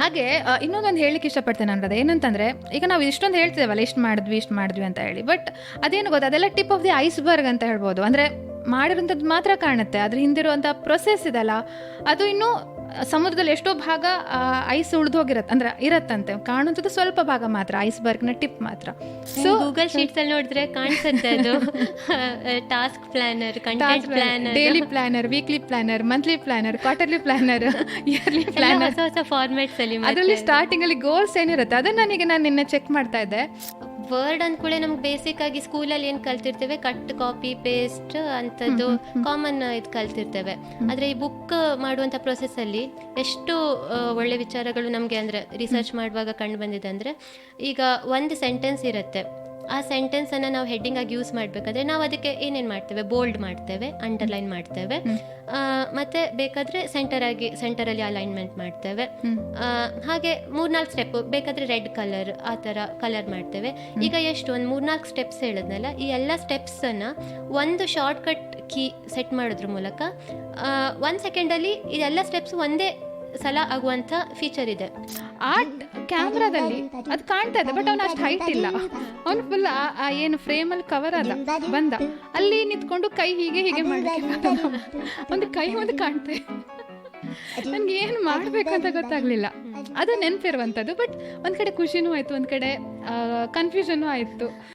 ಹಾಗೆ ಇನ್ನೊಂದೊಂದು ಹೇಳಲಿಕ್ಕೆ ಇಷ್ಟಪಡ್ತೇನೆ ನಾನು. ಏನಂತಂದರೆ, ಈಗ ನಾವು ಇಷ್ಟೊಂದು ಹೇಳ್ತಿದ್ದೇವಲ್ಲ, ಇಷ್ಟು ಮಾಡಿದ್ವಿ ಅಂತ ಹೇಳಿ, ಬಟ್ ಅದೇನು ಗೊತ್ತಾ, ಅದೆಲ್ಲ ಟಿಪ್ ಆಫ್ ದಿ ಐಸ್ಬರ್ಗ್ ಅಂತ ಹೇಳ್ಬೋದು. ಅಂದರೆ ಮಾಡಿರೋಂಥದ್ದು ಮಾತ್ರ ಕಾಣುತ್ತೆ, ಅದ್ರ ಹಿಂದಿರುವಂಥ ಪ್ರೊಸೆಸ್ ಇದೆಲ್ಲ ಅದು ಇನ್ನೂ ಸಮುದ್ರದಲ್ಲಿ ಎಷ್ಟೋ ಭಾಗ ಐಸ್ ಉಳಿದೋಗಿರತ್ತೆ, ಅಂದರೆ ಇರತ್ತಂತೆ. ಕಾಣುವಂಥದ್ದು ಸ್ವಲ್ಪ ಭಾಗ ಮಾತ್ರ, ಐಸ್ಬರ್ಗ್ನ ಟಿಪ್ ಮಾತ್ರ. ಸೊ ಗೂಗಲ್ ಶೀಟ್ಸ್ ಅಲ್ಲಿ ನೋಡಿದ್ರೆ ಕಾಣಿಸುತ್ತೆ ಅದು task planner, content planner, daily planner, weekly planner, monthly planner, quarterly planner, yearly planner, ಹೊಸ ಹೊಸ ಫಾರ್ಮ್ಯಾಟ್ಸ್ ಅಲ್ಲಿ. ಅದರಲ್ಲಿ ಸ್ಟಾರ್ಟಿಂಗ್ ಅಲ್ಲಿ ಗೋಲ್ಸ್ ಏನಿರುತ್ತೆ ಅದನ್ನ ನಾನು ನಿನ್ನೆ ಚೆಕ್ ಮಾಡ್ತಾ ಇದ್ದೆ. ವರ್ಡ್ ಅಂದ್ಕೂಳೆ ನಮ್ಗೆ ಬೇಸಿಕ್ ಆಗಿ ಸ್ಕೂಲಲ್ಲಿ ಏನು ಕಲ್ತಿರ್ತೇವೆ, ಕಟ್ ಕಾಪಿ ಪೇಸ್ಟ್ ಅಂಥದ್ದು ಕಾಮನ್ ಇದು ಕಲ್ತಿರ್ತೇವೆ. ಆದರೆ ಈ ಬುಕ್ ಮಾಡುವಂಥ ಪ್ರೊಸೆಸ್ಸಲ್ಲಿ ಎಷ್ಟು ಒಳ್ಳೆ ವಿಚಾರಗಳು ನಮಗೆ ಅಂದರೆ ರಿಸರ್ಚ್ ಮಾಡುವಾಗ ಕಂಡು ಬಂದಿದೆ ಅಂದರೆ, ಈಗ ಒಂದು ಸೆಂಟೆನ್ಸ್ ಇರುತ್ತೆ, ಆ ಸೆಂಟೆನ್ಸನ್ನು ನಾವು ಹೆಡ್ಡಿಂಗ್ ಆಗಿ ಯೂಸ್ ಮಾಡಬೇಕಾದ್ರೆ ನಾವು ಅದಕ್ಕೆ ಏನೇನು ಮಾಡ್ತೇವೆ, ಬೋಲ್ಡ್ ಮಾಡ್ತೇವೆ, ಅಂಡರ್ಲೈನ್ ಮಾಡ್ತೇವೆ, ಮತ್ತು ಬೇಕಾದರೆ ಸೆಂಟರಲ್ಲಿ ಅಲೈನ್ಮೆಂಟ್ ಮಾಡ್ತೇವೆ. ಹಾಗೆ 3-4 ಸ್ಟೆಪ್ ಬೇಕಾದರೆ ರೆಡ್ ಕಲರ್ ಆ ಥರ ಕಲರ್ ಮಾಡ್ತೇವೆ. ಈಗ ಎಷ್ಟು ಒಂದು 3-4 ಸ್ಟೆಪ್ಸ್ ಹೇಳಿದ್ನಲ್ಲ, ಈ ಎಲ್ಲ ಸ್ಟೆಪ್ಸನ್ನು ಒಂದು ಶಾರ್ಟ್ಕಟ್ ಕೀ ಸೆಟ್ ಮಾಡೋದ್ರ ಮೂಲಕ 1 ಸೆಕೆಂಡಲ್ಲಿ ಇದೆಲ್ಲ ಸ್ಟೆಪ್ಸ್ ಒಂದೇ ಸಲ ಆಗುವಂಥ ಫೀಚರ್ ಇದೆ. ಆ ಕ್ಯಾಮ್ರಾದಲ್ಲಿ ಅದು ಕಾಣ್ತಾ ಇದೆ, ಬಟ್ ಅವನು ಅಷ್ಟು ಹೈಟ್ ಇಲ್ಲ, ಅವನು ಫುಲ್ ಏನು ಫ್ರೇಮಲ್ಲಿ ಕವರ್ ಅಲ್ಲ ಬಂದ, ಅಲ್ಲಿ ನಿಂತ್ಕೊಂಡು ಕೈ ಹೀಗೆ ಮಾಡಲಿಕ್ಕೆ ಒಂದು ಕೈ ಒಂದು ಕಾಣ್ತಾ ಇದೆ. ನನಗೆ ಏನು ಮಾಡಬೇಕಂತ ಗೊತ್ತಾಗಲಿಲ್ಲ. ಅದು ನೆನಪಿರುವಂಥದ್ದು, ಬಟ್ ಒಂದು ಕಡೆ ಖುಷಿನೂ ಆಯಿತು, ಒಂದು ಕಡೆ ಕನ್ಫ್ಯೂಷನೂ ಆಯಿತು.